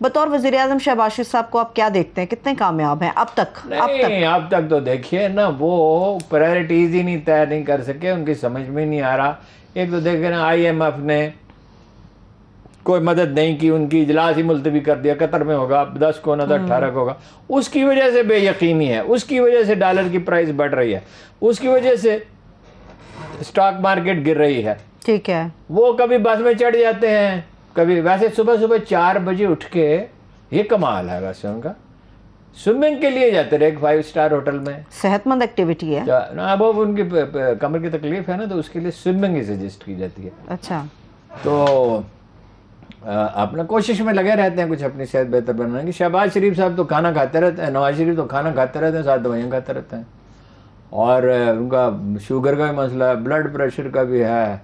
बतौर वज़ीर-ए-आज़म शहबाज शरीफ साहब को आप क्या देखते हैं, कितने कामयाब हैं अब तक? अब तक तो देखिए ना, वो प्रायोरिटीज ही नहीं तय नहीं कर सके, उनकी समझ में नहीं आ रहा। एक तो देखे ना, IMF ने कोई मदद नहीं की, उनकी इजलास ही मुलतवी कर दिया, कतर में होगा 10 को ना 18 को होगा। उसकी वजह से बेयकीनी है, उसकी वजह से डॉलर की प्राइस बढ़ रही है, उसकी वजह से स्टॉक मार्केट गिर रही है। ठीक है, वो कभी बस में चढ़ जाते हैं, कभी वैसे सुबह सुबह 4 बजे उठ के, ये कमाल है वैसे उनका, स्विमिंग के लिए जाते रहे 5 स्टार होटल में। सेहतमंद एक्टिविटी है ना, वो उनकी कमर की तकलीफ है ना, तो उसके लिए स्विमिंग ही सजेस्ट की जाती है। अच्छा, तो अपना कोशिश में लगे रहते हैं कुछ अपनी सेहत बेहतर बनाने की। शहबाज शरीफ साहब तो खाना खाते रहते हैं, नवाज शरीफ तो खाना खाते रहते हैं, साथ दवाइयाँ खाते रहते हैं। और उनका शुगर का भी मसला है, ब्लड प्रेशर का भी है,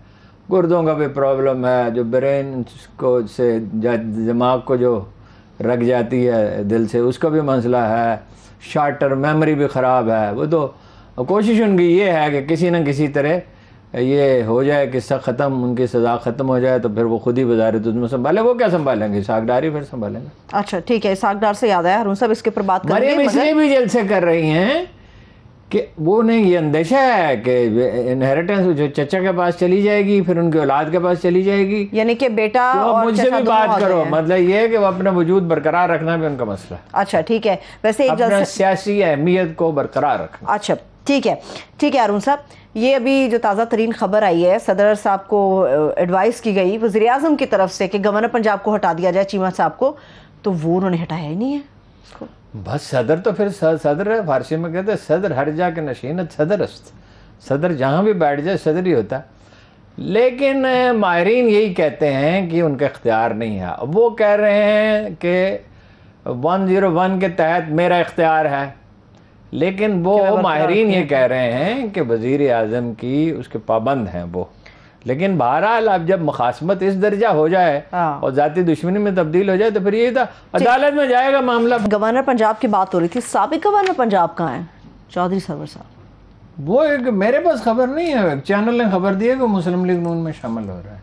गुर्दों का भी प्रॉब्लम है, जो ब्रेन को से दिमाग को जो रख जाती है दिल से, उसका भी मसला है, शॉर्ट टर्म मेमोरी भी ख़राब है। वो तो कोशिश उनकी ये है कि किसी न किसी तरह ये हो जाए, किस्सा ख़त्म, उनकी सज़ा ख़त्म हो जाए, तो फिर वो खुद ही वज़ारत उसमें संभाले। वो क्या संभालेंगे, इसाक़-डार ही फिर संभालेंगे। अच्छा ठीक है, इसाक़-डार से याद आया हारून साहब, इसके ऊपर बात करेंगे। मरियम इसलिए भी जलसे कर रही हैं कि वो नहीं, ये अंदेशा है कि इनहेरिटेंस जो चचा के पास चली जाएगी, फिर उनके औलाद के पास चली जाएगी, यानी कि बेटा तो और मुझसे भी बात करो। मतलब ये है कि वो अपना वजूद बरकरार रखना भी उनका मसला है। अच्छा ठीक है, वैसे एक सियासी अहमियत को बरकरार रखना। अच्छा ठीक है, ठीक है हारून साहब, ये अभी जो ताज़ा तरीन खबर आई है, सदर साहब को एडवाइस की गई वज़ीर आज़म की तरफ से कि गवर्नर पंजाब को हटा दिया जाए, चीमा साहब को, तो वो उन्होंने हटाया ही नहीं है उसको। बस सदर तो फिर सदर है, फारसी में कहते हैं सदर हर जा के नशीनत सदर अस्त, सदर जहाँ भी बैठ जाए सदर ही होता है। लेकिन माहिरीन यही कहते हैं कि उनका इख्तियार नहीं है। वो कह रहे हैं कि 101 के तहत मेरा इख्तियार है, लेकिन वो माहिरीन ये कह रहे हैं कि वज़ीर आज़म की उसके पाबंद हैं वो। लेकिन बहरहाल अब जब मुखासमत इस दर्जा हो जाए और ज़ाती दुश्मनी में तब्दील हो जाए, तो फिर ये था अदालत में जाएगा मामला। गवर्नर पंजाब की बात हो रही थी, साबिक गवर्नर पंजाब कहाँ है? चौधरी सरवर साहब। वो एक मेरे पास खबर नहीं है, चैनल ने खबर दी है कि मुस्लिम लीग नून में शामिल हो रहा है,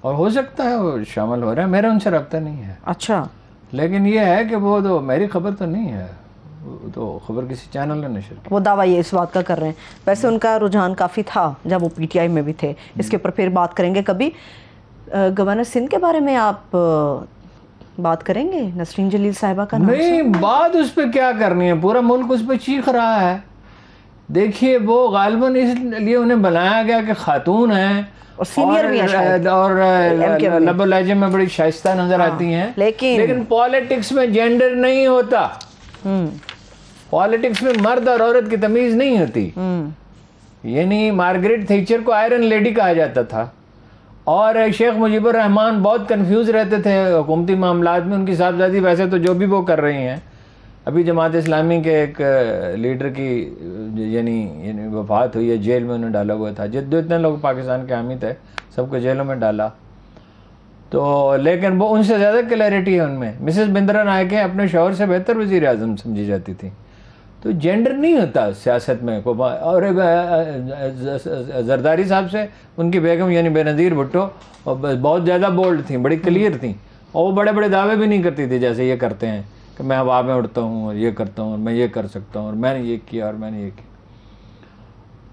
और हो सकता है वो शामिल हो रहा है, मेरा उनसे रब्ता नहीं है। अच्छा, लेकिन ये है कि वो तो मेरी खबर तो नहीं है, तो खबर किसी चैनल ने नशर की। वो दावा ये इस बात का कर रहे हैं। वैसे उनका रुझान काफ़ी था जब वो PTI में भी थे, इसके ऊपर फिर बात करेंगे कभी। गवर्नर सिंध के बारे में आप बात करेंगे? नसरीन जलील साहिबा का नाम नहीं, बात उस पर क्या करनी है, पूरा मुल्क उस पर चीख रहा है। देखिए, वो गालिबन इसलिए उन्हें बनाया गया कि खातून हैं और सीनियर भी हैं और लबो लहजे में बड़ी शाइस्ता नजर आती हैं, लेकिन पॉलिटिक्स में जेंडर नहीं होता। पॉलिटिक्स में मर्द और औरत की तमीज नहीं होती। यानी मार्गरेट थैचर को आयरन लेडी कहा जाता था, और शेख मुजीबुर रहमान बहुत कंफ्यूज रहते थे हुकूमती मामलात में। उनकी साहबजादी वैसे तो जो भी वो कर रही हैं, अभी जमात इस्लामी के एक लीडर की यानी वफात हुई है, जेल में उन्हें डाला हुआ था। जितने इतने लोग पाकिस्तान के हामी थे सबको जेलों में डाला, तो लेकिन वो उनसे ज़्यादा क्लैरिटी है उनमें। मिसेस बिंद्रा नायक अपने शौहर से बेहतर वज़ीर आज़म समझी जाती थी। तो जेंडर नहीं होता सियासत में को। और जरदारी साहब से उनकी बेगम यानी बेनज़ीर भुट्टो बहुत ज़्यादा बोल्ड थी, बड़ी क्लियर थी, और वो बड़े बड़े दावे भी नहीं करती थी जैसे ये करते हैं कि मैं हवा में उड़ता हूँ और ये करता हूँ और मैं ये कर सकता हूँ और मैंने ये किया और मैंने ये किया।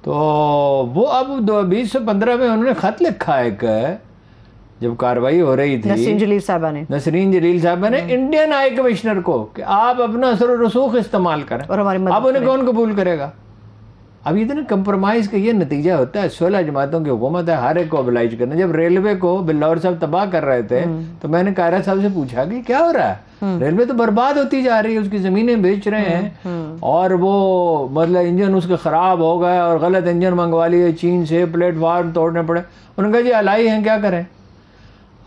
तो वो अब 2015 में उन्होंने ख़त लिखा है, जब कार्रवाई हो रही थी, नसरीन जलील साहबा ने इंडियन हाई कमिश्नर को कि आप अपना असर और रसूख इस्तेमाल करें, और अब उन्हें कौन कबूल करेगा। अब इतने कंप्रोमाइज़ का ये नतीजा होता है। 16 जमातों की हुकूमत है, हर एक को ओबलाइज करना। जब रेलवे को बिल्लौर साहब तबाह कर रहे थे, तो मैंने कायरा साहब से पूछा कि क्या हो रहा है, रेलवे तो बर्बाद होती जा रही है, उसकी ज़मीनें बेच रहे हैं, और वो मतलब इंजन उसके ख़राब हो गए और गलत इंजन मंगवा लिए चीन से, प्लेटफार्म तोड़ने पड़े। उन्होंने कहा जी अलाई हैं, क्या करें।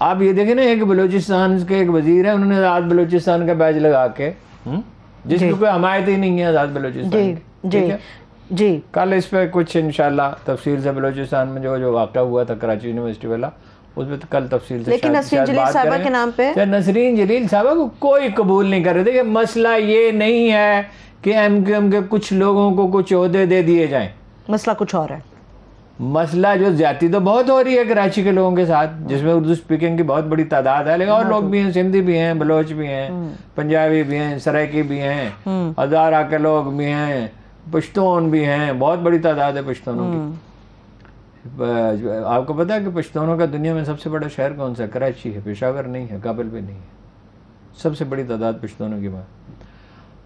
आप ये देखें ना, एक बलूचिस्तान के एक वजीर है, उन्होंने आज़ाद बलूचिस्तान का बैज लगा के, जिसकी कोई हमायत ही नहीं है आज़ाद बलूचिस्तान की। जी, कल इस पर कुछ इंशाल्लाह तफसील से बलूचिस्तान में जो वाक़ा हुआ था कराची यूनिवर्सिटी वाला, उस पर कल तफसील से लेकिन नसरीन जलील साहिबा के नाम पे नसरीन जलील साहिबा को कोई कबूल नहीं कर रहे। देखिए, मसला ये नहीं है कि MQM के कुछ लोगों को कुछ ओहदे दे दिए जाएं, मसला कुछ और है। मसला जो ज्यादती तो बहुत हो रही है कराची के लोगों के साथ, जिसमें उर्दू स्पीकिंग की बहुत बड़ी तादाद है, लेकिन और लोग भी हैं, सिंधी भी हैं, बलोच भी हैं, पंजाबी भी हैं, सराइकी भी हैं, हजारा के लोग भी हैं, पश्तून भी हैं, बहुत बड़ी तादाद है पश्तूनों की। आपको पता है कि पश्तूनों का दुनिया में सबसे बड़ा शहर कौन सा है? कराची है, पेशावर नहीं है, काबुल भी नहीं है। सबसे बड़ी तादाद पश्तूनों की बात।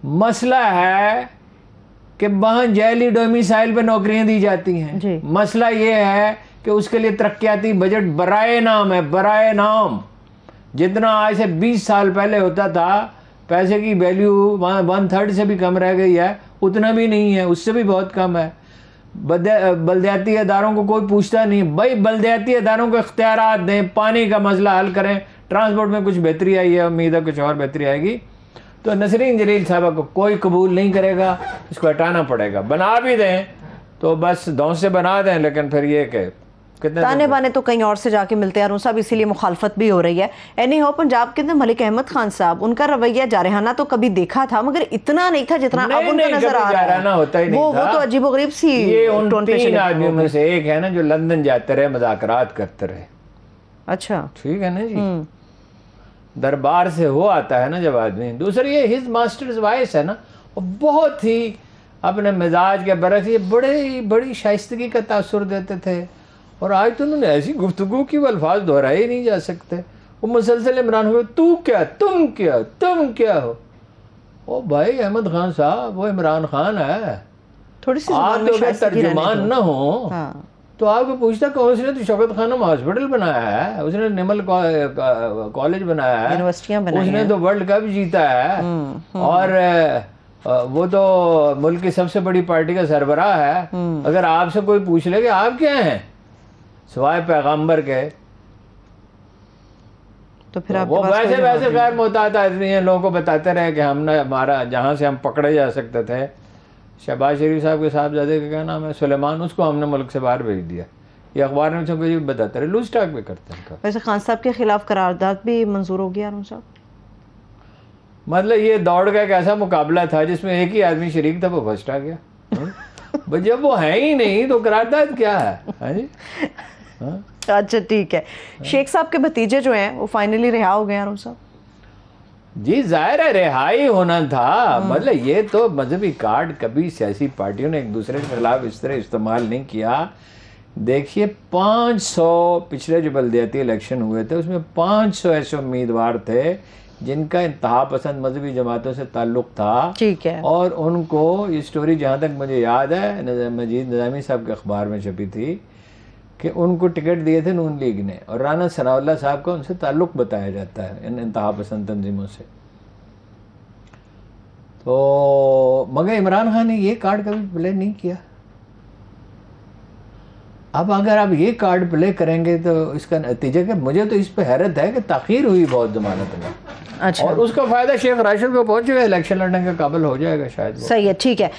मसला है कि वहाँ जैली डोमिसाइल पे नौकरियां दी जाती हैं। मसला ये है कि उसके लिए तरक्याती बजट बराए नाम है, बराए नाम। जितना आज से 20 साल पहले होता था, पैसे की वैल्यू 1/3 से भी कम रह गई है, उतना भी नहीं है, उससे भी बहुत कम है। बल्दियाती अदारों को कोई पूछता नहीं। भाई बल्दियाती अदारों को इख्तियारात दें, पानी का मसला हल करें, ट्रांसपोर्ट में कुछ बेहतरी आई है, उम्मीद है कुछ और बेहतरी आएगी। तो नसरीन जलील साहबा को कोई कबूल नहीं करेगा, इसको हटाना पड़ेगा। बना भी दें तो बस दौर से बना दें, लेकिन फिर ये कि कितने ताने बाने तो कहीं और से जाके मिलते हैं साहब, इसीलिए मुखालफत भी हो रही है। एनी हो, पंजाब के अंदर मलिक अहमद खान साहब, उनका रवैया जारहाना तो कभी देखा था, मगर इतना नहीं था जितना अब उनका नजर आ रहा है। होता ही नहीं वो तो अजीबोगरीब सी। ये उन 3 आदमियों में से एक है ना जो लंदन जाते रहे, मुज़ाकरात करते रहे। अच्छा, ठीक है ना जी, दरबार से वो आता है ना जब आदमी। दूसरी ये हिज मास्टर्स वॉइस है ना, वो बहुत ही अपने मिजाज के बरस ये बड़ी शाइस्तगी का तासुर देते थे। और आज तो उन्होंने ऐसी गुफ्तगू की वो अल्फाज दोहराए ही नहीं जा सकते। वो मुसलसल इमरान हो, तू क्या, तुम क्या, तुम क्या हो। ओ भाई अहमद खान साहब, वो इमरान खान है, थोड़ी सी आप तो तर्जुमान न हो। तो आपको पूछता कि उसने तो शौकत खानम हॉस्पिटल बनाया है, उसने निमल कॉलेज बनाया है, यूनिवर्सिटियां बनाई उसने तो वर्ल्ड कप जीता है, और वो तो मुल्क की सबसे बड़ी पार्टी का सरबराह है। अगर आपसे कोई पूछ ले कि आप क्या हैं सिवाय पैगंबर के, तो फिर वो वैसे गैर मोहतात आदमी हैं। लोगों को बताते रहे कि हमने हमारा जहाँ से हम पकड़े जा सकते थे, शहबाज शरीफ साहब के साहबजादे का क्या नाम है, सुलेमान, उसको हमने मुल्क से बाहर भेज दिया। ये अखबार में सबको ये बताते रहे, लूज टॉक भी करते हैं। वैसे खान साहब के खिलाफ करारदाद भी मंजूर हो गया साहब। मतलब ये दौड़ का एक ऐसा मुकाबला था जिसमें एक ही आदमी शरीक था, वो फर्स्ट आ गया। जब वो है ही नहीं तो करारदाद क्या है? हाँ जी, अच्छा ठीक है। शेख साहब के भतीजे जो हैं वो फाइनली रिहा हो गए हैं साहब। जी जाहिर है रिहाई होना था। मतलब ये तो मजहबी कार्ड कभी सियासी पार्टियों ने एक दूसरे के खिलाफ इस तरह इस्तेमाल नहीं किया। देखिए 500 पिछले जो बल्दियाती इलेक्शन हुए थे उसमें 500 ऐसे उम्मीदवार थे जिनका इंतहा पसंद मजहबी जमातों से ताल्लुक था। ठीक है। और उनको ये स्टोरी जहाँ तक मुझे याद है मजीद निज़ामी साहब के अखबार में छपी थी कि उनको टिकट दिए थे नून लीग ने, और राना सनाउल्लाह साहब का उनसे ताल्लुक बताया जाता है इन इंतहा पसंद तंजीमों से। तो मगर इमरान खान ने ये कार्ड कभी प्ले नहीं किया। अब अगर आप ये कार्ड प्ले करेंगे तो इसका नतीजा क्या? मुझे तो इस पे हैरत है कि ताखीर हुई बहुत जमानत में। अच्छा। और उसका फायदा शेख राशिद को पहुंचेगा, इलेक्शन लड़ने के काबिल हो जाएगा शायद। सही है, ठीक है।